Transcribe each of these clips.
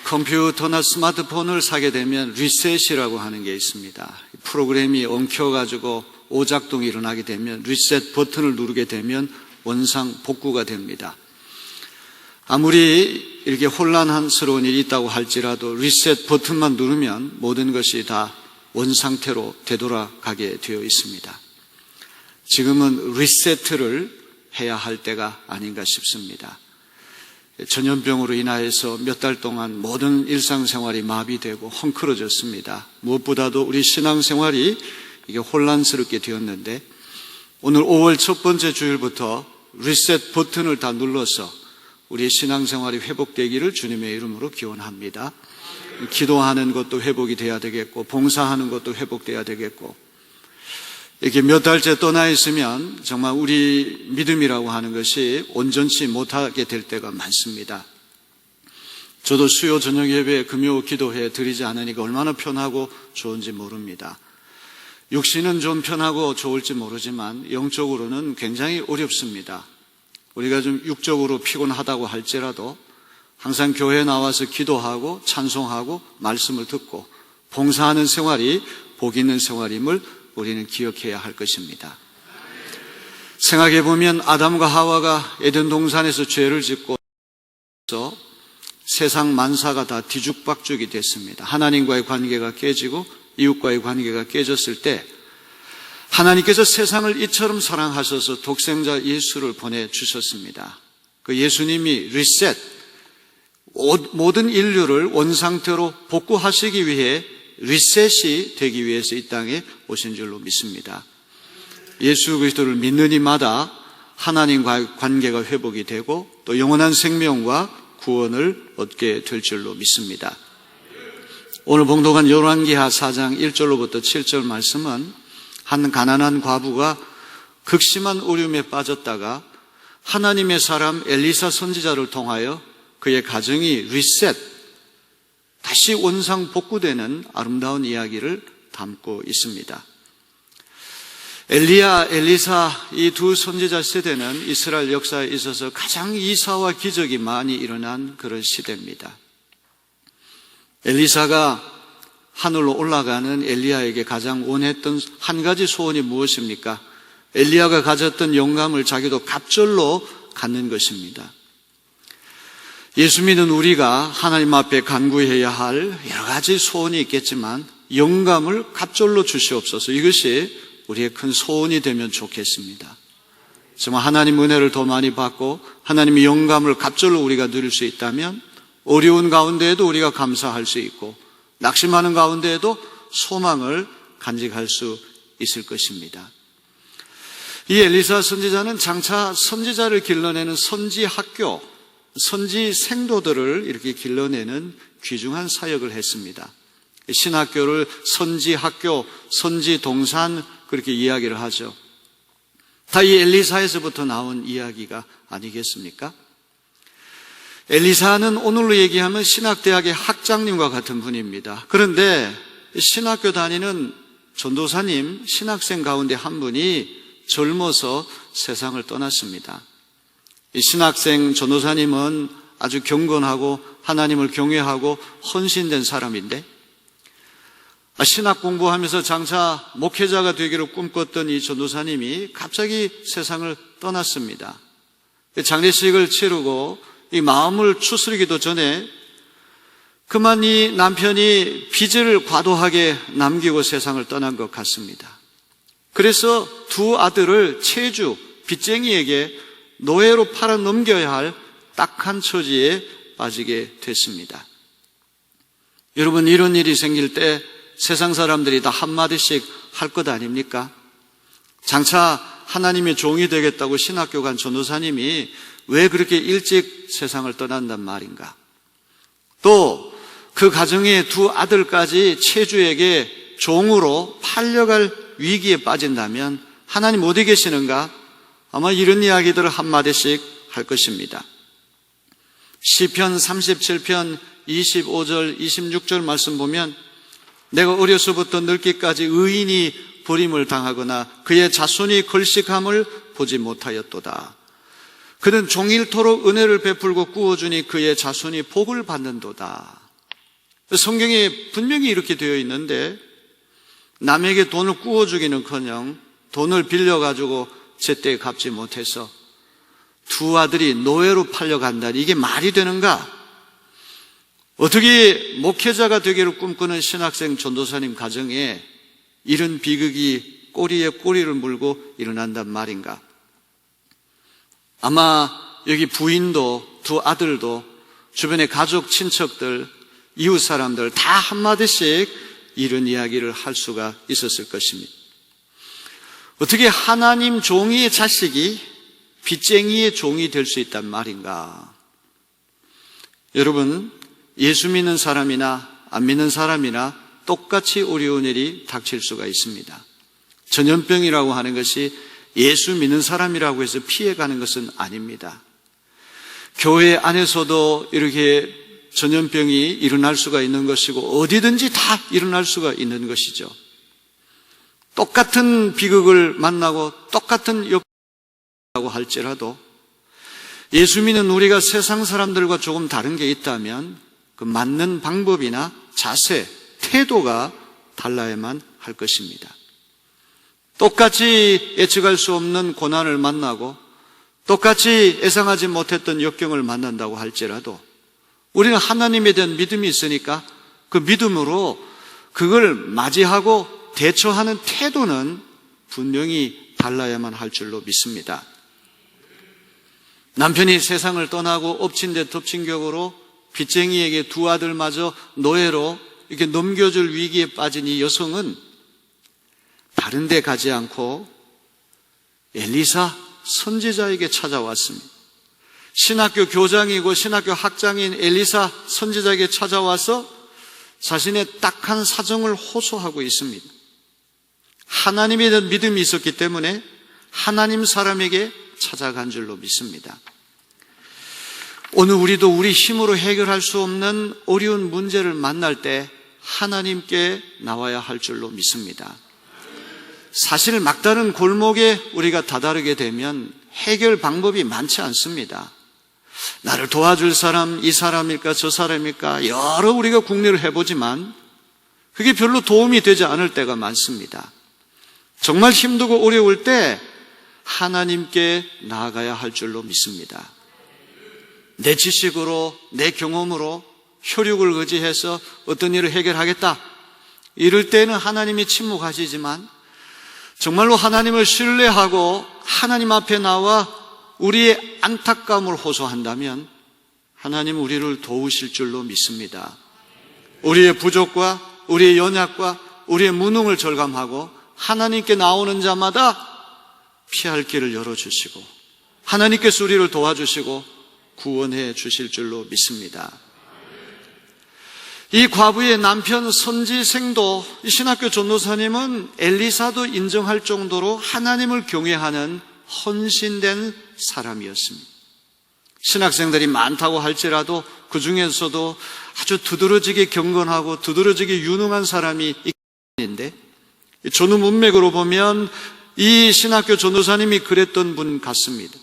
컴퓨터나 스마트폰을 사게 되면 리셋이라고 하는 게 있습니다. 프로그램이 엉켜가지고 오작동이 일어나게 되면 리셋 버튼을 누르게 되면 원상 복구가 됩니다. 아무리 이렇게 혼란스러운 일이 있다고 할지라도 리셋 버튼만 누르면 모든 것이 다 원상태로 되돌아가게 되어 있습니다. 지금은 리셋을 해야 할 때가 아닌가 싶습니다. 전염병으로 인하여서 몇 달 동안 모든 일상생활이 마비되고 헝클어졌습니다. 무엇보다도 우리 신앙생활이 이게 혼란스럽게 되었는데 오늘 5월 첫 번째 주일부터 리셋 버튼을 다 눌러서 우리 신앙생활이 회복되기를 주님의 이름으로 기원합니다. 기도하는 것도 회복이 돼야 되겠고 봉사하는 것도 회복돼야 되겠고 이렇게 몇 달째 떠나 있으면 정말 우리 믿음이라고 하는 것이 온전치 못하게 될 때가 많습니다. 저도 수요 저녁 예배 금요 기도회 드리지 않으니까 얼마나 편하고 좋은지 모릅니다. 육신은 좀 편하고 좋을지 모르지만 영적으로는 굉장히 어렵습니다. 우리가 좀 육적으로 피곤하다고 할지라도 항상 교회에 나와서 기도하고 찬송하고 말씀을 듣고 봉사하는 생활이 복 있는 생활임을 우리는 기억해야 할 것입니다. 생각해 보면 아담과 하와가 에덴 동산에서 죄를 짓고 세상 만사가 다 뒤죽박죽이 됐습니다. 하나님과의 관계가 깨지고 이웃과의 관계가 깨졌을 때 하나님께서 세상을 이처럼 사랑하셔서 독생자 예수를 보내주셨습니다. 그 예수님이 리셋, 모든 인류를 원상태로 복구하시기 위해 리셋이 되기 위해서 이 땅에 오신 줄로 믿습니다. 예수 그리스도를 믿는 이마다 하나님과의 관계가 회복이 되고 또 영원한 생명과 구원을 얻게 될 줄로 믿습니다. 오늘 봉독한 열왕기하 4장 1절로부터 7절 말씀은 한 가난한 과부가 극심한 어려움에 빠졌다가 하나님의 사람 엘리사 선지자를 통하여 그의 가정이 리셋, 다시 원상 복구되는 아름다운 이야기를 담고 있습니다. 엘리야, 엘리사 이 두 선지자 세대는 이스라엘 역사에 있어서 가장 이사와 기적이 많이 일어난 그런 시대입니다. 엘리사가 하늘로 올라가는 엘리야에게 가장 원했던 한 가지 소원이 무엇입니까? 엘리야가 가졌던 영감을 자기도 갑절로 갖는 것입니다. 예수 믿는 우리가 하나님 앞에 간구해야 할 여러 가지 소원이 있겠지만 영감을 갑절로 주시옵소서. 이것이 우리의 큰 소원이 되면 좋겠습니다. 정말 하나님 은혜를 더 많이 받고 하나님의 영감을 갑절로 우리가 누릴 수 있다면 어려운 가운데에도 우리가 감사할 수 있고 낙심하는 가운데에도 소망을 간직할 수 있을 것입니다. 이 엘리사 선지자는 장차 선지자를 길러내는 선지학교, 선지 생도들을 이렇게 길러내는 귀중한 사역을 했습니다. 신학교를 선지학교, 선지동산 그렇게 이야기를 하죠. 다 이 엘리사에서부터 나온 이야기가 아니겠습니까? 엘리사는 오늘로 얘기하면 신학대학의 학장님과 같은 분입니다. 그런데 신학교 다니는 전도사님, 신학생 가운데 한 분이 젊어서 세상을 떠났습니다. 이 신학생 전도사님은 아주 경건하고 하나님을 경외하고 헌신된 사람인데 신학 공부하면서 장차 목회자가 되기를 꿈꿨던 이 전도사님이 갑자기 세상을 떠났습니다. 장례식을 치르고 이 마음을 추스리기도 전에 그만 이 남편이 빚을 과도하게 남기고 세상을 떠난 것 같습니다. 그래서 두 아들을 채주, 빚쟁이에게 노예로 팔아 넘겨야 할 딱한 처지에 빠지게 됐습니다. 여러분, 이런 일이 생길 때 세상 사람들이 다 한마디씩 할 것 아닙니까? 장차 하나님의 종이 되겠다고 신학교 간 전도사님이 왜 그렇게 일찍 세상을 떠난단 말인가? 또 그 가정의 두 아들까지 채주에게 종으로 팔려갈 위기에 빠진다면 하나님 어디 계시는가? 아마 이런 이야기들을 한마디씩 할 것입니다. 시편 37편 25절 26절 말씀 보면 내가 어려서부터 늙기까지 의인이 버림을 당하거나 그의 자손이 걸식함을 보지 못하였도다. 그는 종일토록 은혜를 베풀고 구워주니 그의 자손이 복을 받는도다. 성경에 분명히 이렇게 되어 있는데 남에게 돈을 구워주기는커녕 돈을 빌려가지고 제때 갚지 못해서 두 아들이 노예로 팔려간다니 이게 말이 되는가? 어떻게 목회자가 되기를 꿈꾸는 신학생 전도사님 가정에 이런 비극이 꼬리에 꼬리를 물고 일어난단 말인가? 아마 여기 부인도 두 아들도 주변의 가족, 친척들, 이웃 사람들 다 한마디씩 이런 이야기를 할 수가 있었을 것입니다. 어떻게 하나님 종이의 자식이 빚쟁이의 종이 될 수 있단 말인가? 여러분, 예수 믿는 사람이나 안 믿는 사람이나 똑같이 어려운 일이 닥칠 수가 있습니다. 전염병이라고 하는 것이 예수 믿는 사람이라고 해서 피해가는 것은 아닙니다. 교회 안에서도 이렇게 전염병이 일어날 수가 있는 것이고 어디든지 다 일어날 수가 있는 것이죠. 똑같은 비극을 만나고 똑같은 역이라고 할지라도 예수 믿는 우리가 세상 사람들과 조금 다른 게 있다면 그 맞는 방법이나 자세, 태도가 달라야만 할 것입니다. 똑같이 예측할 수 없는 고난을 만나고 똑같이 예상하지 못했던 역경을 만난다고 할지라도 우리는 하나님에 대한 믿음이 있으니까 그 믿음으로 그걸 맞이하고 대처하는 태도는 분명히 달라야만 할 줄로 믿습니다. 남편이 세상을 떠나고 엎친 데 덮친 격으로 빚쟁이에게 두 아들마저 노예로 이렇게 넘겨줄 위기에 빠진 이 여성은 다른 데 가지 않고 엘리사 선지자에게 찾아왔습니다. 신학교 교장이고 신학교 학장인 엘리사 선지자에게 찾아와서 자신의 딱한 사정을 호소하고 있습니다. 하나님에 대한 믿음이 있었기 때문에 하나님 사람에게 찾아간 줄로 믿습니다. 오늘 우리도 우리 힘으로 해결할 수 없는 어려운 문제를 만날 때 하나님께 나와야 할 줄로 믿습니다. 사실 막다른 골목에 우리가 다다르게 되면 해결 방법이 많지 않습니다. 나를 도와줄 사람, 이 사람일까 저 사람일까 여러 우리가 궁리를 해보지만 그게 별로 도움이 되지 않을 때가 많습니다. 정말 힘들고 어려울 때 하나님께 나아가야 할 줄로 믿습니다. 내 지식으로, 내 경험으로 효력을 의지해서 어떤 일을 해결하겠다 이럴 때는 하나님이 침묵하시지만 정말로 하나님을 신뢰하고 하나님 앞에 나와 우리의 안타까움을 호소한다면 하나님은 우리를 도우실 줄로 믿습니다. 우리의 부족과 우리의 연약과 우리의 무능을 절감하고 하나님께 나오는 자마다 피할 길을 열어주시고 하나님께서 우리를 도와주시고 구원해 주실 줄로 믿습니다. 이 과부의 남편 선지생도 이 신학교 전도사님은 엘리사도 인정할 정도로 하나님을 경외하는 헌신된 사람이었습니다. 신학생들이 많다고 할지라도 그 중에서도 아주 두드러지게 경건하고 두드러지게 유능한 사람이 있는데 전후 문맥으로 보면 이 신학교 전도사님이 그랬던 분 같습니다.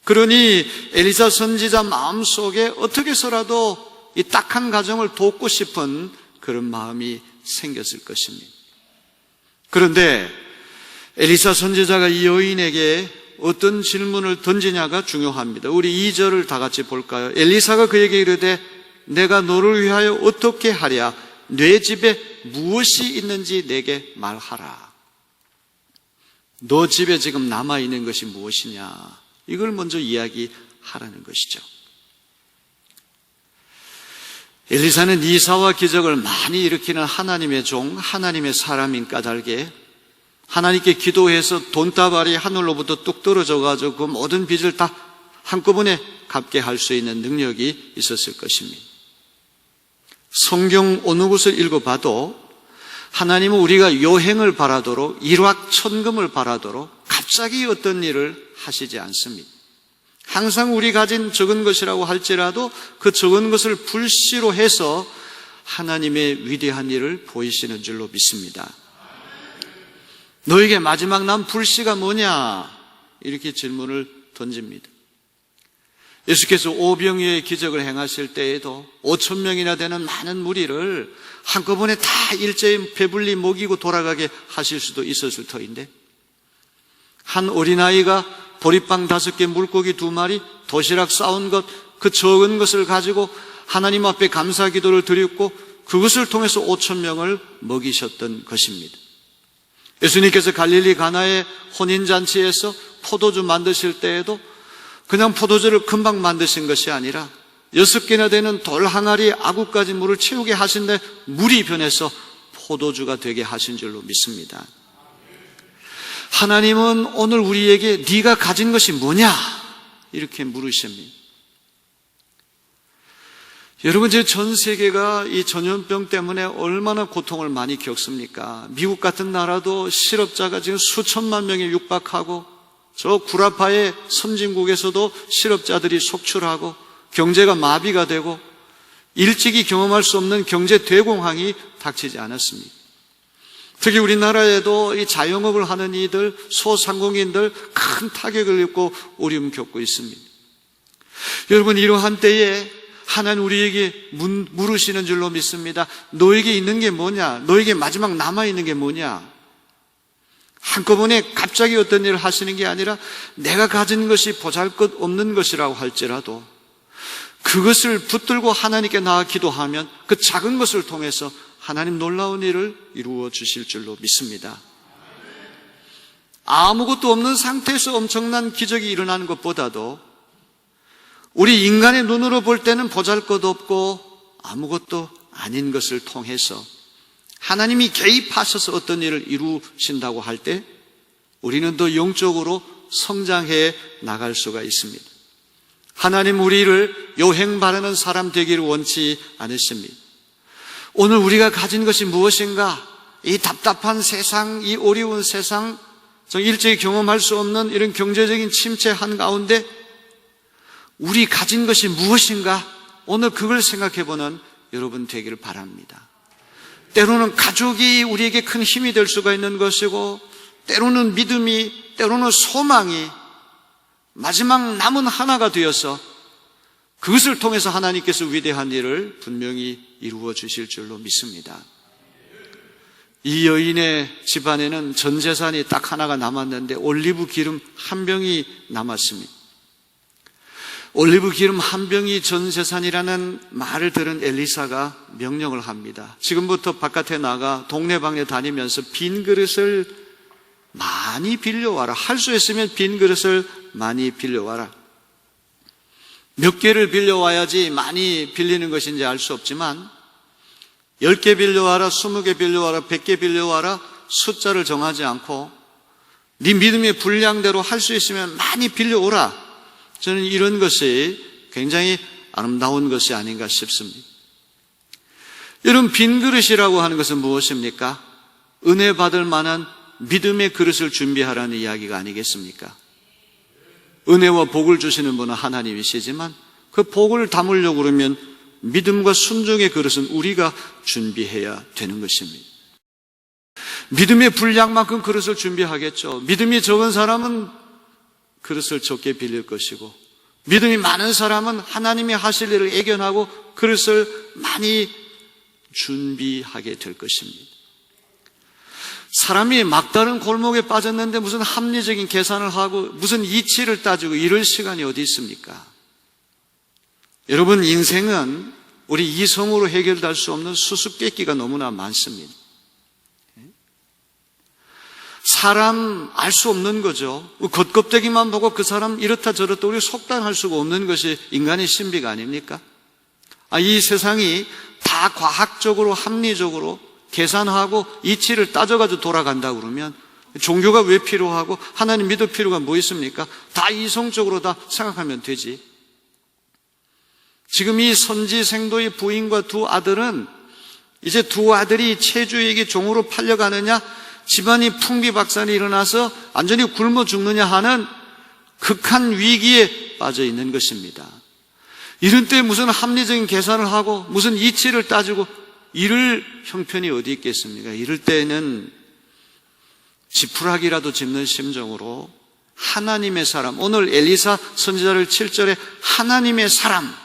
그러니 엘리사 선지자 마음속에 어떻게 해서라도 이 딱한 가정을 돕고 싶은 그런 마음이 생겼을 것입니다. 그런데 엘리사 선지자가 이 여인에게 어떤 질문을 던지냐가 중요합니다. 우리 2절을 다 같이 볼까요? 엘리사가 그에게 이르되 내가 너를 위하여 어떻게 하랴? 내 집에 무엇이 있는지 내게 말하라. 너 집에 지금 남아있는 것이 무엇이냐? 이걸 먼저 이야기하라는 것이죠. 엘리사는 이사와 기적을 많이 일으키는 하나님의 종, 하나님의 사람인 까닭에 하나님께 기도해서 돈다발이 하늘로부터 뚝 떨어져가지고 그 모든 빚을 다 한꺼번에 갚게 할 수 있는 능력이 있었을 것입니다. 성경 어느 곳을 읽어봐도 하나님은 우리가 요행을 바라도록 일확천금을 바라도록 갑자기 어떤 일을 하시지 않습니다. 항상 우리 가진 적은 것이라고 할지라도 그 적은 것을 불씨로 해서 하나님의 위대한 일을 보이시는 줄로 믿습니다. 너에게 마지막 남 불씨가 뭐냐? 이렇게 질문을 던집니다. 예수께서 오병이어의 기적을 행하실 때에도 5천 명이나 되는 많은 무리를 한꺼번에 다 일제히 배불리 먹이고 돌아가게 하실 수도 있었을 터인데, 한 어린아이가 보리빵 5개, 물고기 2마리, 도시락 싸운 것, 그 적은 것을 가지고 하나님 앞에 감사 기도를 드렸고 그것을 통해서 5천 명을 먹이셨던 것입니다. 예수님께서 갈릴리 가나의 혼인잔치에서 포도주 만드실 때에도 그냥 포도주를 금방 만드신 것이 아니라 6개나 되는 돌 항아리에 아구까지 물을 채우게 하신데 물이 변해서 포도주가 되게 하신 줄로 믿습니다. 하나님은 오늘 우리에게 네가 가진 것이 뭐냐? 이렇게 물으십니다. 여러분, 제 전 세계가 이 전염병 때문에 얼마나 고통을 많이 겪습니까? 미국 같은 나라도 실업자가 지금 수천만 명에 육박하고, 저 구라파의 선진국에서도 실업자들이 속출하고 경제가 마비가 되고 일찍이 경험할 수 없는 경제 대공황이 닥치지 않았습니다. 특히 우리나라에도 이 자영업을 하는 이들, 소상공인들 큰 타격을 입고 어려움 겪고 있습니다. 여러분, 이러한 때에 하나님 우리에게 물으시는 줄로 믿습니다. 너에게 있는 게 뭐냐? 너에게 마지막 남아있는 게 뭐냐? 한꺼번에 갑자기 어떤 일을 하시는 게 아니라 내가 가진 것이 보잘것없는 것이라고 할지라도 그것을 붙들고 하나님께 나아 기도하면 그 작은 것을 통해서 하나님 놀라운 일을 이루어 주실 줄로 믿습니다. 아무것도 없는 상태에서 엄청난 기적이 일어나는 것보다도 우리 인간의 눈으로 볼 때는 보잘것없고 아무것도 아닌 것을 통해서 하나님이 개입하셔서 어떤 일을 이루신다고 할 때 우리는 더 영적으로 성장해 나갈 수가 있습니다. 하나님 우리를 요행 바라는 사람 되기를 원치 않으십니다. 오늘 우리가 가진 것이 무엇인가? 이 답답한 세상, 이 어려운 세상, 일제히 경험할 수 없는 이런 경제적인 침체 한가운데 우리 가진 것이 무엇인가? 오늘 그걸 생각해보는 여러분 되기를 바랍니다. 때로는 가족이 우리에게 큰 힘이 될 수가 있는 것이고, 때로는 믿음이, 때로는 소망이 마지막 남은 하나가 되어서 그것을 통해서 하나님께서 위대한 일을 분명히 이루어 주실 줄로 믿습니다. 이 여인의 집안에는 전 재산이 딱 하나가 남았는데 올리브 기름 한 병이 남았습니다. 올리브 기름 한 병이 전 재산이라는 말을 들은 엘리사가 명령을 합니다. 지금부터 바깥에 나가 동네방네 다니면서 빈 그릇을 많이 빌려와라. 할 수 있으면 빈 그릇을 많이 빌려와라. 몇 개를 빌려와야지 많이 빌리는 것인지 알 수 없지만 10개 빌려와라, 20개 빌려와라, 100개 빌려와라, 숫자를 정하지 않고 네 믿음의 분량대로 할 수 있으면 많이 빌려오라. 저는 이런 것이 굉장히 아름다운 것이 아닌가 싶습니다. 여러분, 빈 그릇이라고 하는 것은 무엇입니까? 은혜 받을 만한 믿음의 그릇을 준비하라는 이야기가 아니겠습니까? 은혜와 복을 주시는 분은 하나님이시지만 그 복을 담으려고 그러면 믿음과 순종의 그릇은 우리가 준비해야 되는 것입니다. 믿음의 분량만큼 그릇을 준비하겠죠. 믿음이 적은 사람은 그릇을 적게 빌릴 것이고, 믿음이 많은 사람은 하나님이 하실 일을 애견하고 그릇을 많이 준비하게 될 것입니다. 사람이 막다른 골목에 빠졌는데 무슨 합리적인 계산을 하고 무슨 이치를 따지고 이럴 시간이 어디 있습니까? 여러분, 인생은 우리 이성으로 해결될 수 없는 수수께끼가 너무나 많습니다. 사람 알 수 없는 거죠. 겉껍데기만 보고 그 사람 이렇다 저렇다 우리 속단할 수가 없는 것이 인간의 신비가 아닙니까? 이 세상이 다 과학적으로 합리적으로 계산하고 이치를 따져가지고 돌아간다 그러면 종교가 왜 필요하고 하나님 믿을 필요가 뭐 있습니까? 다 이성적으로 다 생각하면 되지. 지금 이 선지생도의 부인과 두 아들은 이제 두 아들이 체주에게 종으로 팔려가느냐, 집안이 풍비박산이 일어나서 완전히 굶어 죽느냐 하는 극한 위기에 빠져 있는 것입니다. 이런 때 무슨 합리적인 계산을 하고 무슨 이치를 따지고 이럴 형편이 어디 있겠습니까? 이럴 때는 지푸라기라도 짚는 심정으로 하나님의 사람. 오늘 엘리사 선지자를 7절에 하나님의 사람.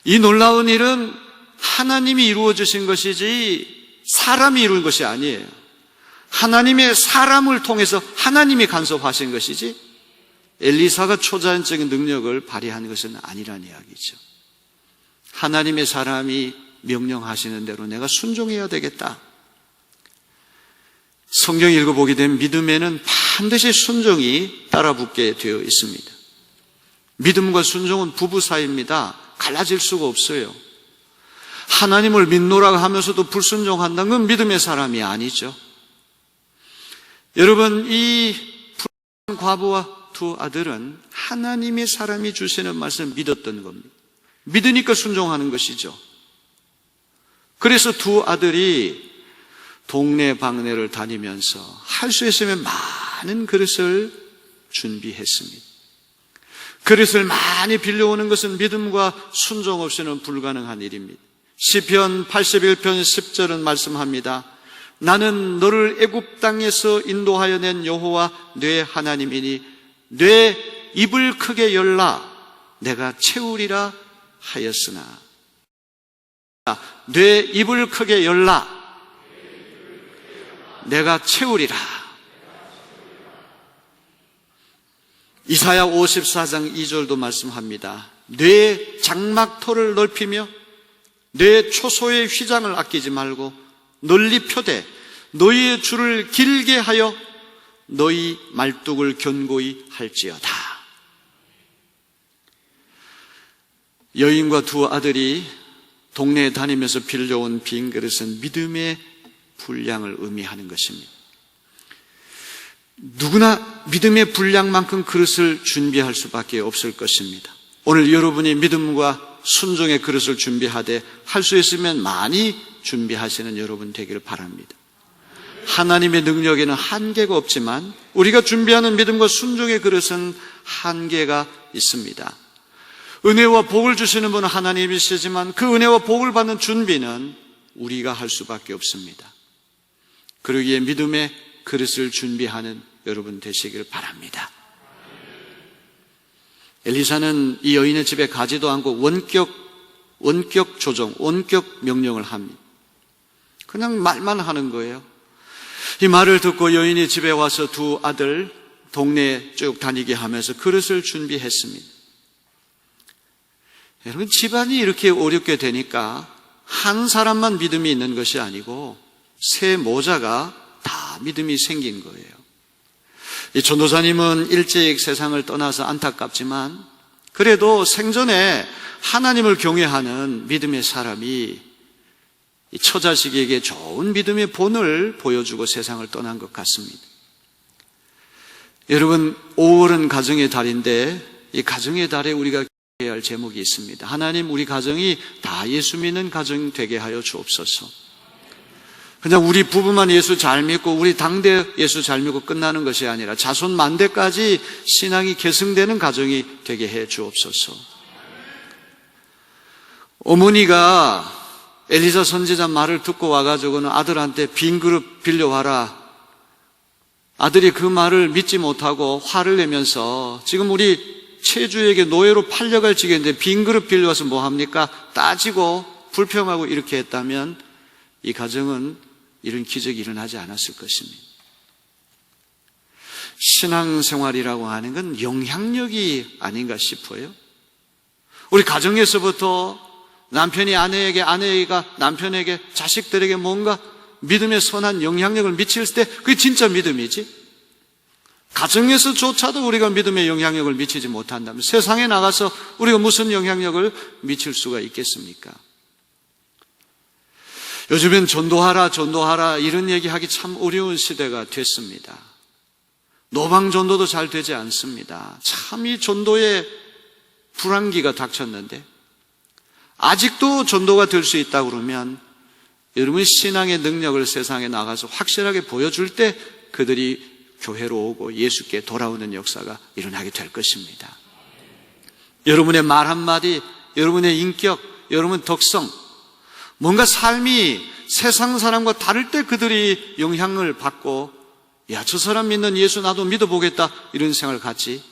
이 놀라운 일은 하나님이 이루어 주신 것이지 사람이 이룬 것이 아니에요. 하나님의 사람을 통해서 하나님이 간섭하신 것이지 엘리사가 초자연적인 능력을 발휘한 것은 아니란 이야기죠. 하나님의 사람이 명령하시는 대로 내가 순종해야 되겠다. 성경 읽어보게 되면 믿음에는 반드시 순종이 따라붙게 되어 있습니다. 믿음과 순종은 부부 사이입니다. 갈라질 수가 없어요. 하나님을 믿노라고 하면서도 불순종한다는 건 믿음의 사람이 아니죠. 여러분, 이 불쌍한 과부와 두 아들은 하나님의 사람이 주시는 말씀을 믿었던 겁니다. 믿으니까 순종하는 것이죠. 그래서 두 아들이 동네 방네를 다니면서 할 수 있으면 많은 그릇을 준비했습니다. 그릇을 많이 빌려오는 것은 믿음과 순종 없이는 불가능한 일입니다. 시편 81편 10절은 말씀합니다. 나는 너를 애굽 땅에서 인도하여 낸 여호와 네 하나님이니 네 입을 크게 열라 내가 채우리라 하였으나. 네 입을 크게 열라 내가 채우리라. 이사야 54장 2절도 말씀합니다. 네 장막터를 넓히며 네 초소의 휘장을 아끼지 말고 널리 펴되 너희의 줄을 길게 하여 너희 말뚝을 견고히 할지어다. 여인과 두 아들이 동네에 다니면서 빌려온 빈 그릇은 믿음의 분량을 의미하는 것입니다. 누구나 믿음의 분량만큼 그릇을 준비할 수밖에 없을 것입니다. 오늘 여러분이 믿음과 순종의 그릇을 준비하되 할 수 있으면 많이 준비하시는 여러분 되기를 바랍니다. 하나님의 능력에는 한계가 없지만 우리가 준비하는 믿음과 순종의 그릇은 한계가 있습니다. 은혜와 복을 주시는 분은 하나님이시지만 그 은혜와 복을 받는 준비는 우리가 할 수밖에 없습니다. 그러기에 믿음의 그릇을 준비하는 여러분 되시길 바랍니다. 엘리사는 이 여인의 집에 가지도 않고 원격 조정, 원격 명령을 합니다. 그냥 말만 하는 거예요. 이 말을 듣고 여인이 집에 와서 두 아들 동네에 쭉 다니게 하면서 그릇을 준비했습니다. 여러분, 집안이 이렇게 어렵게 되니까 한 사람만 믿음이 있는 것이 아니고 세 모자가 다 믿음이 생긴 거예요. 이 전도사님은 일찍 세상을 떠나서 안타깝지만 그래도 생전에 하나님을 경외하는 믿음의 사람이 이 처자식에게 좋은 믿음의 본을 보여주고 세상을 떠난 것 같습니다. 여러분, 5월은 가정의 달인데 이 가정의 달에 우리가 기도해야 할 제목이 있습니다. 하나님, 우리 가정이 다 예수 믿는 가정 되게 하여 주옵소서. 그냥 우리 부부만 예수 잘 믿고 우리 당대 예수 잘 믿고 끝나는 것이 아니라 자손 만대까지 신앙이 계승되는 가정이 되게 해 주옵소서. 어머니가 엘리사 선지자 말을 듣고 와가지고는 아들한테 빈 그릇 빌려와라. 아들이 그 말을 믿지 못하고 화를 내면서 지금 우리 채주에게 노예로 팔려갈 지경인데 빈 그릇 빌려와서 뭐합니까? 따지고 불평하고 이렇게 했다면 이 가정은 이런 기적이 일어나지 않았을 것입니다. 신앙생활이라고 하는 건 영향력이 아닌가 싶어요. 우리 가정에서부터 남편이 아내에게, 아내가 남편에게, 자식들에게 뭔가 믿음의 선한 영향력을 미칠 때 그게 진짜 믿음이지. 가정에서조차도 우리가 믿음의 영향력을 미치지 못한다면 세상에 나가서 우리가 무슨 영향력을 미칠 수가 있겠습니까? 요즘엔 전도하라 이런 얘기하기 참 어려운 시대가 됐습니다. 노방 전도도 잘 되지 않습니다. 참 이 전도에 불안기가 닥쳤는데 아직도 전도가 될 수 있다고 그러면 여러분 신앙의 능력을 세상에 나가서 확실하게 보여줄 때 그들이 교회로 오고 예수께 돌아오는 역사가 일어나게 될 것입니다. 여러분의 말 한마디, 여러분의 인격, 여러분 덕성, 뭔가 삶이 세상 사람과 다를 때 그들이 영향을 받고 야, 저 사람 믿는 예수 나도 믿어보겠다 이런 생각을 갖지,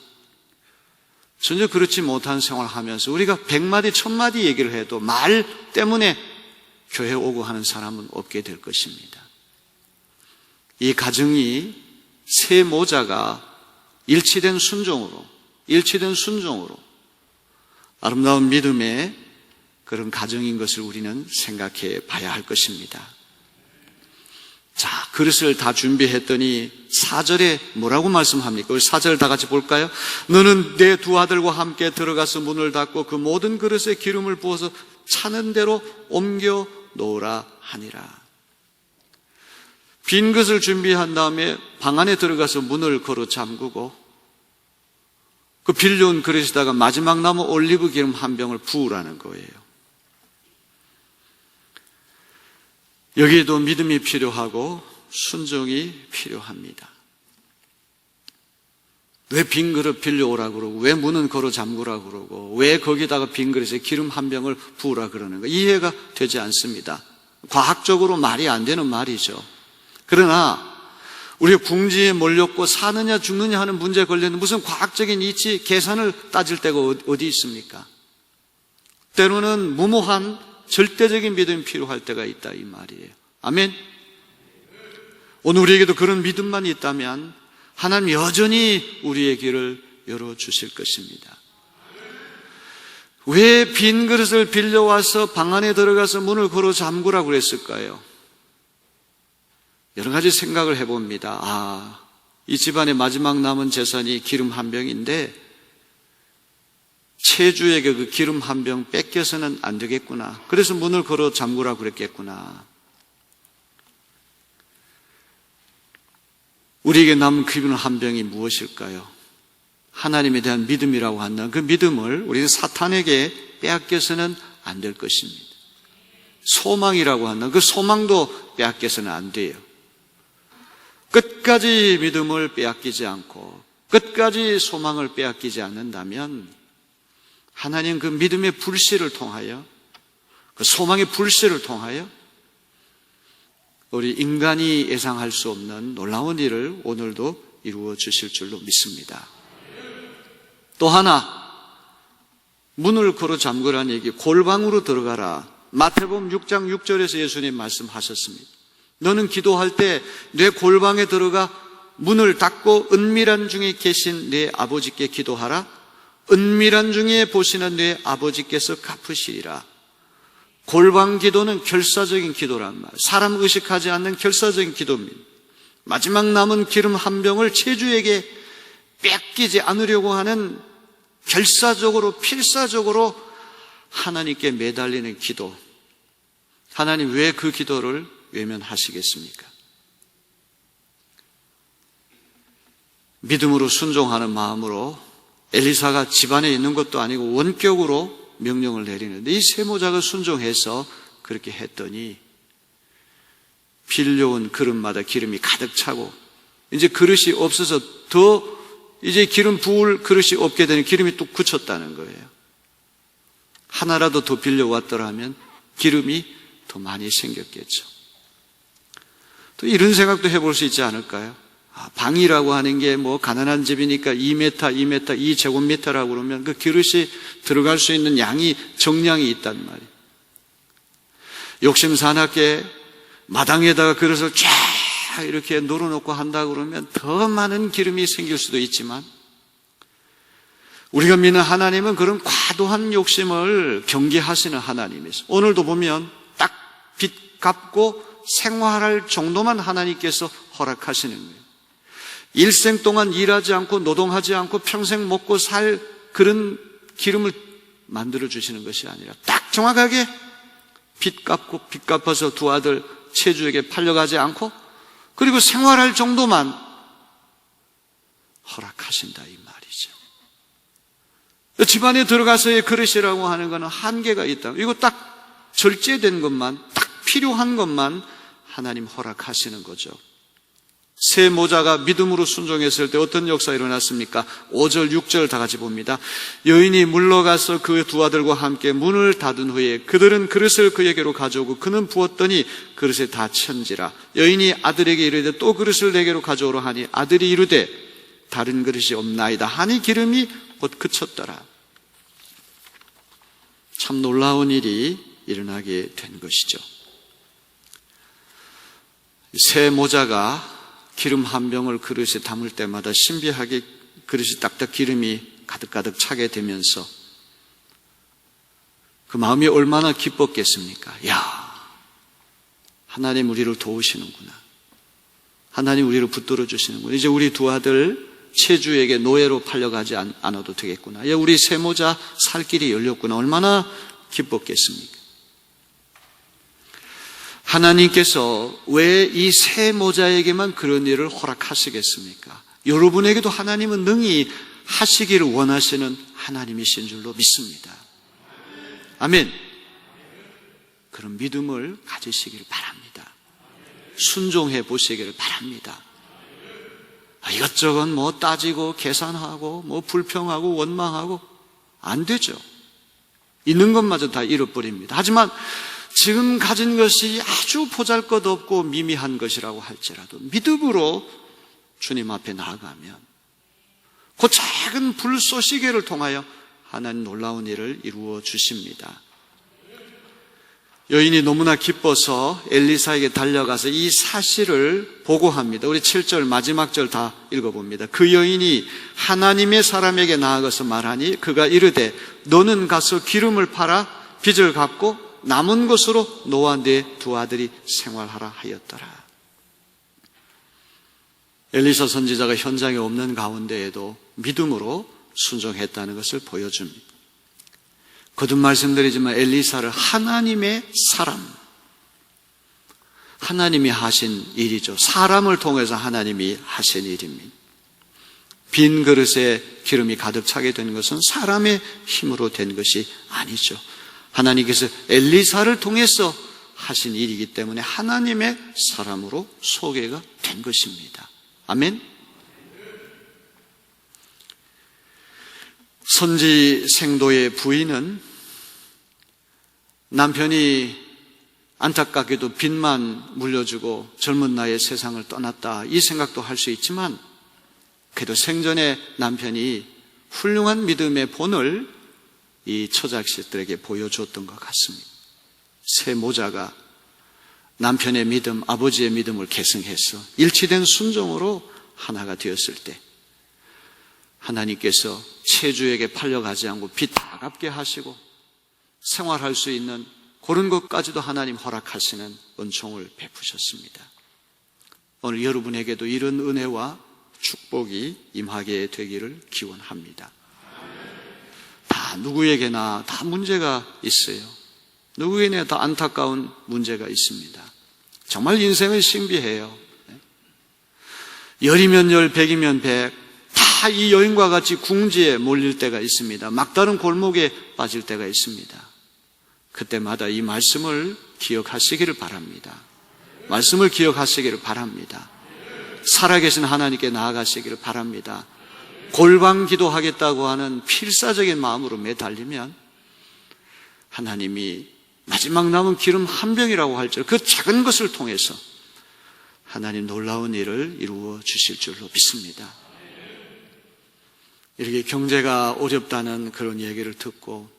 전혀 그렇지 못한 생활을 하면서 우리가 100마디 1000마디 얘기를 해도 말 때문에 교회 오고 하는 사람은 없게 될 것입니다. 이 가정이 세 모자가 일치된 순종으로 아름다운 믿음의 그런 가정인 것을 우리는 생각해 봐야 할 것입니다. 자, 그릇을 다 준비했더니 4절에 뭐라고 말씀합니까? 우리 4절 다 같이 볼까요? 너는 내 두 아들과 함께 들어가서 문을 닫고 그 모든 그릇에 기름을 부어서 차는 대로 옮겨 놓으라 하니라. 빈 그릇을 준비한 다음에 방 안에 들어가서 문을 걸어 잠그고 그 빌려온 그릇에다가 마지막 남은 올리브 기름 한 병을 부으라는 거예요. 여기에도 믿음이 필요하고 순종이 필요합니다. 왜 빈 그릇 빌려오라 그러고, 왜 문은 걸어 잠그라 그러고, 왜 거기다가 빈 그릇에 기름 한 병을 부으라 그러는 거, 이해가 되지 않습니다. 과학적으로 말이 안 되는 말이죠. 그러나 우리가 궁지에 몰렸고 사느냐 죽느냐 하는 문제에 걸렸는데 무슨 과학적인 이치, 계산을 따질 때가 어디 있습니까? 때로는 무모한 절대적인 믿음이 필요할 때가 있다, 이 말이에요. 아멘. 오늘 우리에게도 그런 믿음만 있다면 하나님 여전히 우리의 길을 열어주실 것입니다. 왜 빈 그릇을 빌려와서 방 안에 들어가서 문을 걸어 잠그라고 그랬을까요? 여러 가지 생각을 해봅니다. 이 집안의 마지막 남은 재산이 기름 한 병인데 채주에게 그 기름 한 병 뺏겨서는 안 되겠구나. 그래서 문을 걸어 잠그라고 그랬겠구나. 우리에게 남은 기름 한 병이 무엇일까요? 하나님에 대한 믿음이라고 한다면 그 믿음을 우리는 사탄에게 빼앗겨서는 안 될 것입니다. 소망이라고 한다면 그 소망도 빼앗겨서는 안 돼요. 끝까지 믿음을 빼앗기지 않고 끝까지 소망을 빼앗기지 않는다면 하나님 그 믿음의 불씨를 통하여, 그 소망의 불씨를 통하여 우리 인간이 예상할 수 없는 놀라운 일을 오늘도 이루어 주실 줄로 믿습니다. 또 하나, 문을 걸어 잠그라는 얘기, 골방으로 들어가라. 마태복음 6장 6절에서 예수님 말씀하셨습니다. 너는 기도할 때 내 골방에 들어가 문을 닫고 은밀한 중에 계신 내 아버지께 기도하라. 은밀한 중에 보시는 내 아버지께서 갚으시리라. 골방 기도는 결사적인 기도란 말, 사람 의식하지 않는 결사적인 기도입니다. 마지막 남은 기름 한 병을 채주에게 뺏기지 않으려고 하는 결사적으로 필사적으로 하나님께 매달리는 기도. 하나님 왜 그 기도를 외면하시겠습니까? 믿음으로 순종하는 마음으로 엘리사가 집안에 있는 것도 아니고 원격으로 명령을 내리는데 이 세모자가 순종해서 그렇게 했더니 빌려온 그릇마다 기름이 가득 차고 이제 그릇이 없어서 더 이제 기름 부을 그릇이 없게 되는, 기름이 또 굳혔다는 거예요. 하나라도 더 빌려왔더라면 기름이 더 많이 생겼겠죠. 또 이런 생각도 해볼 수 있지 않을까요? 방이라고 하는 게 뭐 가난한 집이니까 2m, 2제곱미터라고 그러면 그 그릇이 들어갈 수 있는 양이 정량이 있단 말이에요. 욕심 사납게 마당에다가 그릇을 쫙 이렇게 놀아놓고 한다 그러면 더 많은 기름이 생길 수도 있지만 우리가 믿는 하나님은 그런 과도한 욕심을 경계하시는 하나님이세요. 오늘도 보면 딱 빚 갚고 생활할 정도만 하나님께서 허락하시는 거예요. 일생 동안 일하지 않고 노동하지 않고 평생 먹고 살 그런 기름을 만들어 주시는 것이 아니라 딱 정확하게 빚 갚아서 두 아들 채주에게 팔려가지 않고 그리고 생활할 정도만 허락하신다 이 말이죠. 집안에 들어가서의 그릇이라고 하는 것은 한계가 있다. 이거 딱 절제된 것만, 딱 필요한 것만 하나님 허락하시는 거죠. 세 모자가 믿음으로 순종했을 때 어떤 역사가 일어났습니까? 5절, 6절 다 같이 봅니다. 여인이 물러가서 그 두 아들과 함께 문을 닫은 후에 그들은 그릇을 그에게로 가져오고 그는 부었더니 그릇에 다 천지라. 여인이 아들에게 이르되 또 그릇을 내게로 가져오라 하니 아들이 이르되 다른 그릇이 없나이다 하니 기름이 곧 그쳤더라. 참 놀라운 일이 일어나게 된 것이죠. 세 모자가 기름 한 병을 그릇에 담을 때마다 신비하게 그릇이 딱딱 기름이 가득가득 차게 되면서 그 마음이 얼마나 기뻤겠습니까? 야, 하나님 우리를 도우시는구나. 하나님 우리를 붙들어 주시는구나. 이제 우리 두 아들 채주에게 노예로 팔려가지 않아도 되겠구나. 야, 우리 세 모자 살 길이 열렸구나. 얼마나 기뻤겠습니까? 하나님께서 왜 이 세 모자에게만 그런 일을 허락하시겠습니까? 여러분에게도 하나님은 능히 하시기를 원하시는 하나님이신 줄로 믿습니다. 아멘. 그런 믿음을 가지시기를 바랍니다. 순종해 보시기를 바랍니다. 이것저것 따지고 계산하고 불평하고 원망하고 안 되죠. 있는 것마저 다 잃어버립니다. 하지만 지금 가진 것이 아주 보잘것없고 미미한 것이라고 할지라도 믿음으로 주님 앞에 나아가면 그 작은 불쏘시개를 통하여 하나님 놀라운 일을 이루어 주십니다. 여인이 너무나 기뻐서 엘리사에게 달려가서 이 사실을 보고합니다. 우리 7절 마지막 절 다 읽어봅니다. 그 여인이 하나님의 사람에게 나아가서 말하니 그가 이르되 너는 가서 기름을 팔아 빚을 갚고 남은 것으로 너와 네 두 아들이 생활하라 하였더라. 엘리사 선지자가 현장에 없는 가운데에도 믿음으로 순종했다는 것을 보여줍니다. 거듭 말씀드리지만 엘리사를 하나님의 사람, 하나님이 하신 일이죠. 사람을 통해서 하나님이 하신 일입니다. 빈 그릇에 기름이 가득 차게 된 것은 사람의 힘으로 된 것이 아니죠. 하나님께서 엘리사를 통해서 하신 일이기 때문에 하나님의 사람으로 소개가 된 것입니다. 아멘. 선지 생도의 부인은 남편이 안타깝게도 빚만 물려주고 젊은 나이에 세상을 떠났다 이 생각도 할 수 있지만 그래도 생전에 남편이 훌륭한 믿음의 본을 이 처자식들에게 보여줬던 것 같습니다. 세 모자가 남편의 믿음, 아버지의 믿음을 계승해서 일치된 순종으로 하나가 되었을 때 하나님께서 채주에게 팔려가지 않고 빚 다 갚게 하시고 생활할 수 있는 그런 것까지도 하나님 허락하시는 은총을 베푸셨습니다. 오늘 여러분에게도 이런 은혜와 축복이 임하게 되기를 기원합니다. 다 누구에게나 다 문제가 있어요. 누구에게나 다 안타까운 문제가 있습니다. 정말 인생은 신비해요. 열이면 열, 백이면 백, 다 이 여인과 같이 궁지에 몰릴 때가 있습니다. 막다른 골목에 빠질 때가 있습니다. 그때마다 이 말씀을 기억하시기를 바랍니다. 말씀을 기억하시기를 바랍니다. 살아계신 하나님께 나아가시기를 바랍니다. 골방 기도하겠다고 하는 필사적인 마음으로 매달리면 하나님이 마지막 남은 기름 한 병이라고 할지라도 그 작은 것을 통해서 하나님 놀라운 일을 이루어 주실 줄로 믿습니다. 이렇게 경제가 어렵다는 그런 얘기를 듣고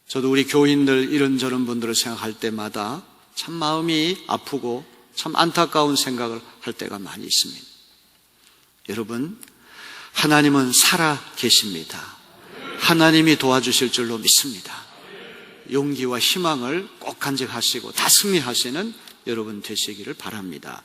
저도 우리 교인들 이런저런 분들을 생각할 때마다 참 마음이 아프고 참 안타까운 생각을 할 때가 많이 있습니다. 여러분, 하나님은 살아 계십니다. 하나님이 도와주실 줄로 믿습니다. 용기와 희망을 꼭 간직하시고 다 승리하시는 여러분 되시기를 바랍니다.